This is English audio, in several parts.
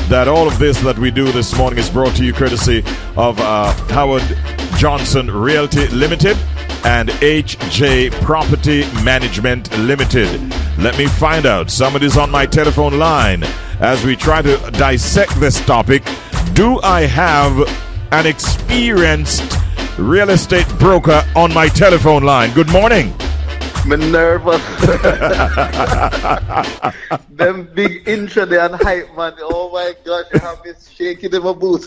that all of this that we do this morning is brought to you courtesy of Howard Johnson Realty Limited and HJ Property Management Limited. Let me find out. Somebody's on my telephone line as we try to dissect this topic. Do I have an experienced real estate broker on my telephone line? Good morning. I'm nervous. Them big intro there and hype, man. Oh my gosh, I have this shaking in my boots.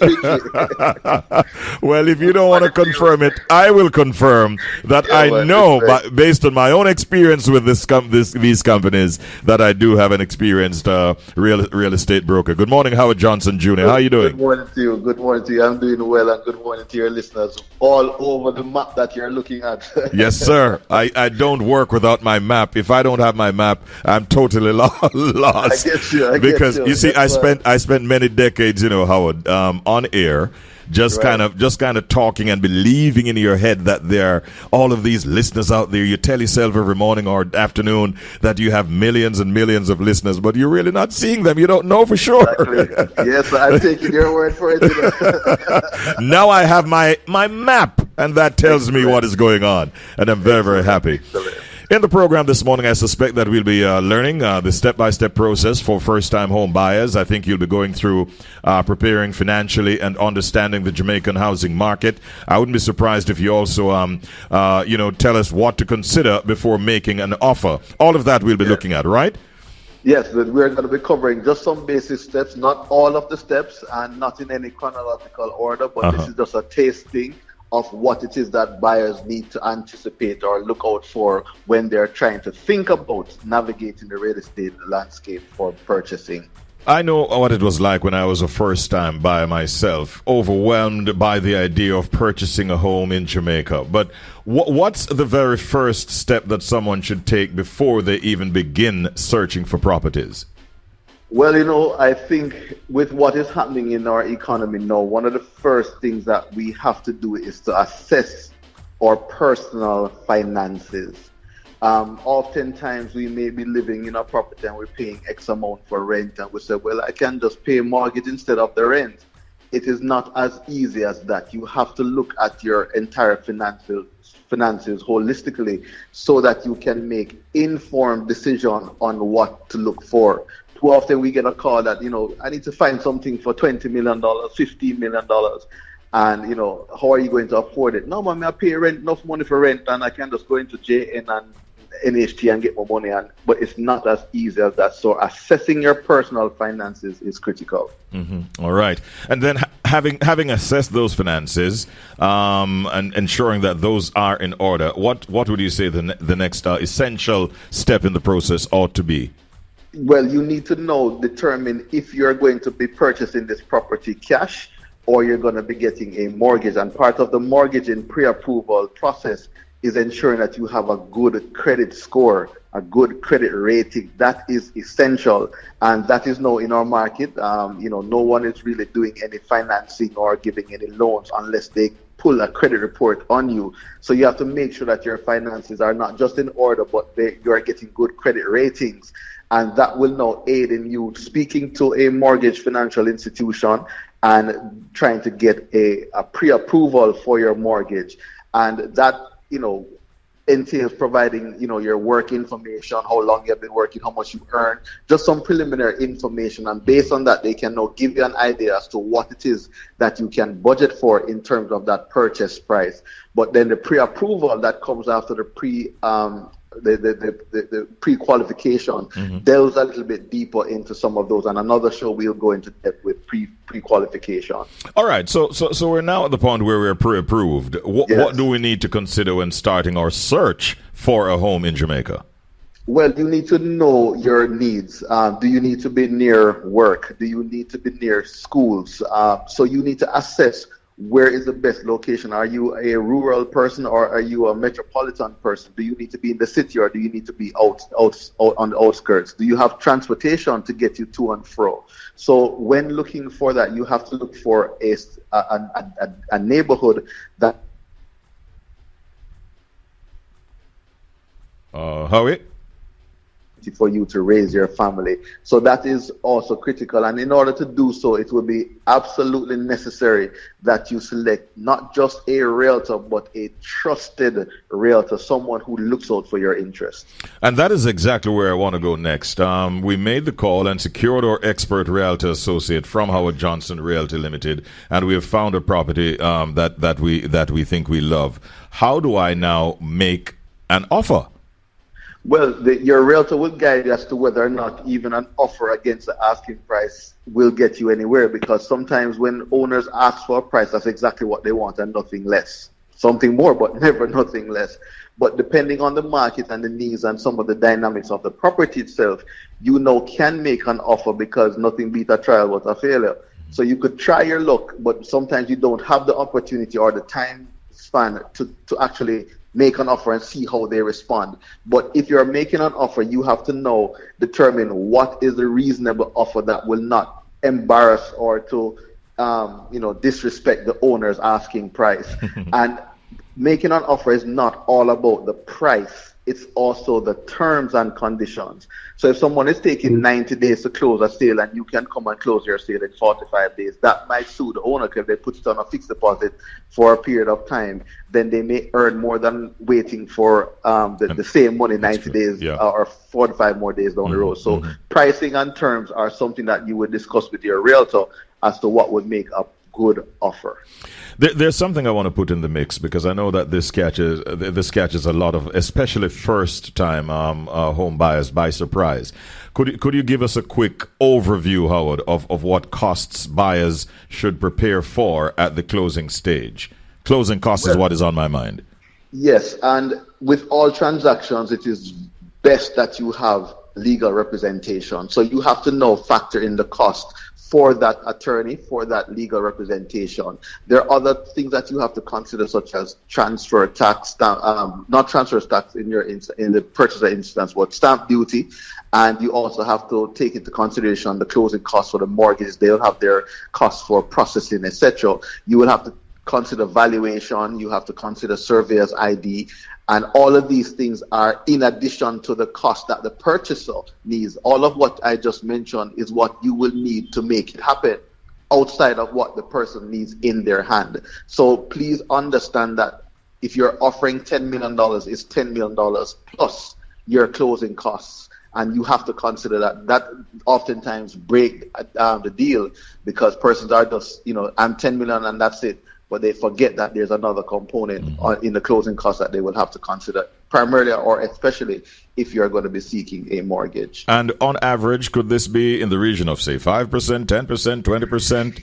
Well, if you don't want to confirm it, I will confirm that I know, but based on my own experience with these companies, that I do have an experienced real estate broker. Good morning, Howard Johnson Jr. How are you doing? Good morning to you. Good morning to you. I'm doing well, and good morning to your listeners all over the map that you're looking at. Yes, sir. I don't work without my map. If I don't have my map, I'm totally lost. I get you. Because you see, I spent many decades, Howard, on air, just kind of talking and believing in your head that there are all of these listeners out there. You tell yourself every morning or afternoon that you have millions and millions of listeners, but you're really not seeing them. You don't know for sure. Exactly. Yes, I'm taking your word for it. Now I have my map, and that tells me what is going on, and I'm very, very happy. Excellent. In the program this morning, I suspect that we'll be learning the step-by-step process for first-time home buyers. I think you'll be going through preparing financially and understanding the Jamaican housing market. I wouldn't be surprised if you also, tell us what to consider before making an offer. All of that we'll be looking at, right? Yes, but we're going to be covering just some basic steps, not all of the steps, and not in any chronological order, but this is just a tasting of what it is that buyers need to anticipate or look out for when they're trying to think about navigating the real estate landscape for purchasing. I know what it was like when I was a first-time buyer myself, overwhelmed by the idea of purchasing a home in Jamaica. But what's the very first step that someone should take before they even begin searching for properties? Well, I think with what is happening in our economy now, one of the first things that we have to do is to assess our personal finances. Oftentimes we may be living in a property and we're paying X amount for rent, and we say, well, I can just pay a mortgage instead of the rent. It is not as easy as that. You have to look at your entire finances holistically so that you can make informed decision on what to look for. Too often we get a call that, I need to find something for $20 million, $15 million. And, how are you going to afford it? No, man, I pay enough money for rent, and I can just go into JN and NHT and get more money. But it's not as easy as that. So assessing your personal finances is critical. Mm-hmm. All right. And then having assessed those finances and ensuring that those are in order, what would you say the next essential step in the process ought to be? Well, you need to determine if you're going to be purchasing this property cash or you're going to be getting a mortgage. And part of the mortgaging pre-approval process is ensuring that you have a good credit score, a good credit rating. That is essential. And that is now in our market. No one is really doing any financing or giving any loans unless they pull a credit report on you. So you have to make sure that your finances are not just in order, but you are getting good credit ratings. And that will now aid in you speaking to a mortgage financial institution and trying to get a pre-approval for your mortgage. And that, entails providing, your work information, how long you've been working, how much you earn, just some preliminary information. And based on that, they can now give you an idea as to what it is that you can budget for in terms of that purchase price. But then the pre-approval that comes after the pre-qualification delves a little bit deeper into some of those, and another show we'll go into depth with pre-qualification. All right, so we're now at the point where we're pre-approved. What do we need to consider when starting our search for a home in Jamaica? Well, you need to know your needs. Do you need to be near work? Do you need to be near schools? So you need to assess where is the best location. Are you a rural person or are you a metropolitan person? Do you need to be in the city or do you need to be out on the outskirts? Do you have transportation to get you to and fro? So when looking for that, you have to look for a neighborhood that... Howie? opportunity for you to raise your family. So that is also critical. And in order to do so, it will be absolutely necessary that you select not just a realtor, but a trusted realtor, someone who looks out for your interests. And that is exactly where I want to go next. We made the call and secured our expert realtor associate from Howard Johnson Realty Limited, and we have found a property that we think we love. How do I now make an offer? Well, your realtor will guide you as to whether or not even an offer against the asking price will get you anywhere, because sometimes when owners ask for a price, that's exactly what they want and nothing less. Something more, but never nothing less. But depending on the market and the needs and some of the dynamics of the property itself, can make an offer, because nothing beats a trial but a failure. So you could try your luck, but sometimes you don't have the opportunity or the time span to actually make an offer and see how they respond. But if you're making an offer, you have to determine what is a reasonable offer that will not embarrass or to disrespect the owner's asking price. And making an offer is not all about the price. It's also the terms and conditions. So if someone is taking 90 days to close a sale and you can come and close your sale in 45 days, that might suit the owner, because they put it on a fixed deposit for a period of time. Then they may earn more than waiting for the same money 90 days or 45 more days down the road. So pricing and terms are something that you would discuss with your realtor as to what would make a good offer. There's something I want to put in the mix, because I know that this catches a lot of, especially first-time home buyers by surprise. Could you give us a quick overview, Howard, of what costs buyers should prepare for at the closing stage? Closing costs is what is on my mind. Yes, and with all transactions, it is best that you have legal representation. So you have to factor in the cost for that attorney, for that legal representation. There are other things that you have to consider, such as transfer tax, not transfer tax in the purchaser instance, but stamp duty. And you also have to take into consideration the closing costs for the mortgage. They'll have their costs for processing, etc. You will have to consider valuation. You have to consider surveyor's ID. And all of these things are in addition to the cost that the purchaser needs. All of what I just mentioned is what you will need to make it happen, outside of what the person needs in their hand. So please understand that if you're offering $10 million, it's $10 million plus your closing costs. And you have to consider that oftentimes break the deal, because persons are just, I'm 10 million and that's it. But they forget that there's another component in the closing costs that they will have to consider, primarily or especially if you're going to be seeking a mortgage. And on average, could this be in the region of, say, 5%, 10%, 20%?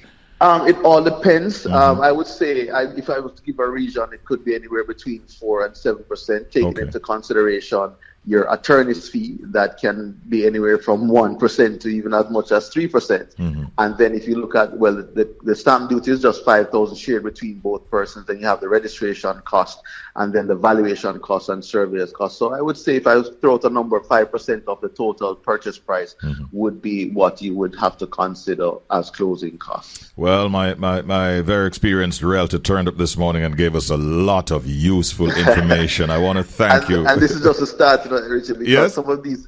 It all depends. I would say, if I was to give a region, it could be anywhere between 4 and 7%, taking into consideration your attorney's fee, that can be anywhere from 1% to even as much as 3%. And then if you look at, the stamp duty is just 5,000 shared between both persons. Then you have the registration cost, and then the valuation cost and surveyor's cost. So I would say, if I was to throw out a number, 5% of the total purchase price would be what you would have to consider as closing costs. Well, my very experienced realtor turned up this morning and gave us a lot of useful information. I want to thank you. And this is just a start, Richard, because yes? some of these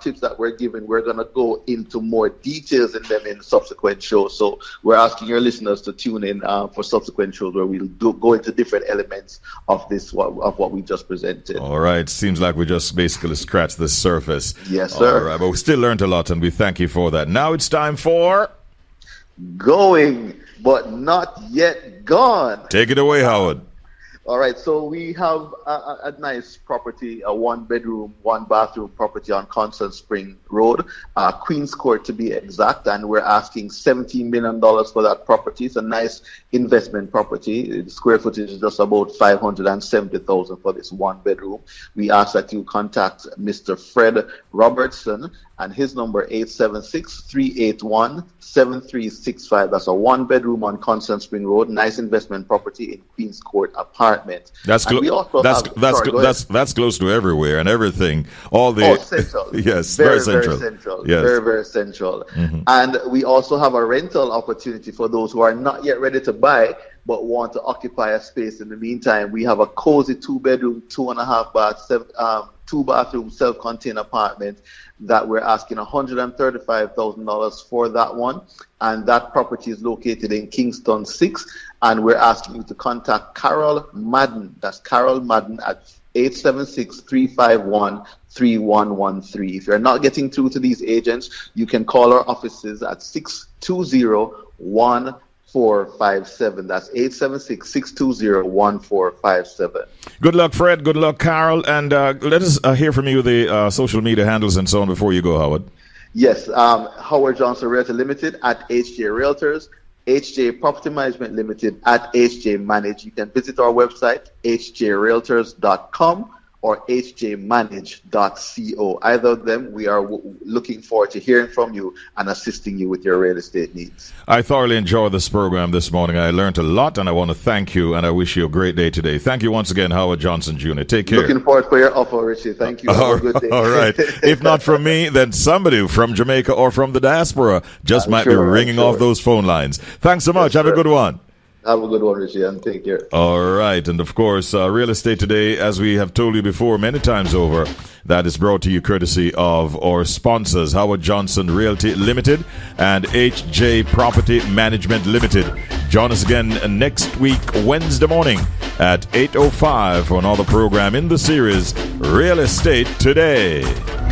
tips that we're giving, we're going to go into more details in them in subsequent shows. So we're asking your listeners to tune in for subsequent shows where we'll go into different elements of what we just presented. All right. Seems like we just basically scratched the surface. Yes, sir. All right, but we still learned a lot, and we thank you for that. Now it's time for Going, but not yet gone. Take it away, Howard. All right, so we have a nice property, a 1-bedroom, 1-bathroom property on Constant Spring Road, Queens Court to be exact, and we're asking $17 million for that property. It's a nice investment property. The square footage is just about 570,000 for this 1-bedroom. We ask that you contact Mr. Fred Robertson, and his number 876-381-7365. That's a 1-bedroom on Constant Spring Road, nice investment property in Queens Court apartment. That's close to everywhere and everything. Central. Yes, very central. Yes. Very, very central. And we also have a rental opportunity for those who are not yet ready to buy, but want to occupy a space in the meantime, we have a cozy 2-bedroom, 2.5 bath, 2-bathroom self-contained apartment that we're asking $135,000 for that one. And that property is located in Kingston 6. And we're asking you to contact Carol Madden. That's Carol Madden at 876-351-3113. If you're not getting through to these agents, you can call our offices at 620-1457. That's 876-620-1457. Good luck, Fred. Good luck, Carol. And let us hear from you the social media handles and so on before you go, Howard. Yes, Howard Johnson Realty Limited at HJ Realtors, HJ Property Management Limited at HJ Manage. You can visit our website, hjrealtors.com or hjmanage.co. Either of them, we are looking forward to hearing from you and assisting you with your real estate needs. I thoroughly enjoyed this program this morning. I learned a lot, and I want to thank you, and I wish you a great day today. Thank you once again, Howard Johnson Jr. Take care. Looking forward for your offer, Richie. Thank you. Have a good day. All right. If not from me, then somebody from Jamaica or from the diaspora just might be ringing off those phone lines. Thanks so much. Have a good one. Have a good one, Richie, and take care. All right. And of course, Real Estate Today, as we have told you before many times over, that is brought to you courtesy of our sponsors, Howard Johnson Realty Limited and HJ Property Management Limited. Join us again next week, Wednesday morning at 8:05 for another program in the series, Real Estate Today.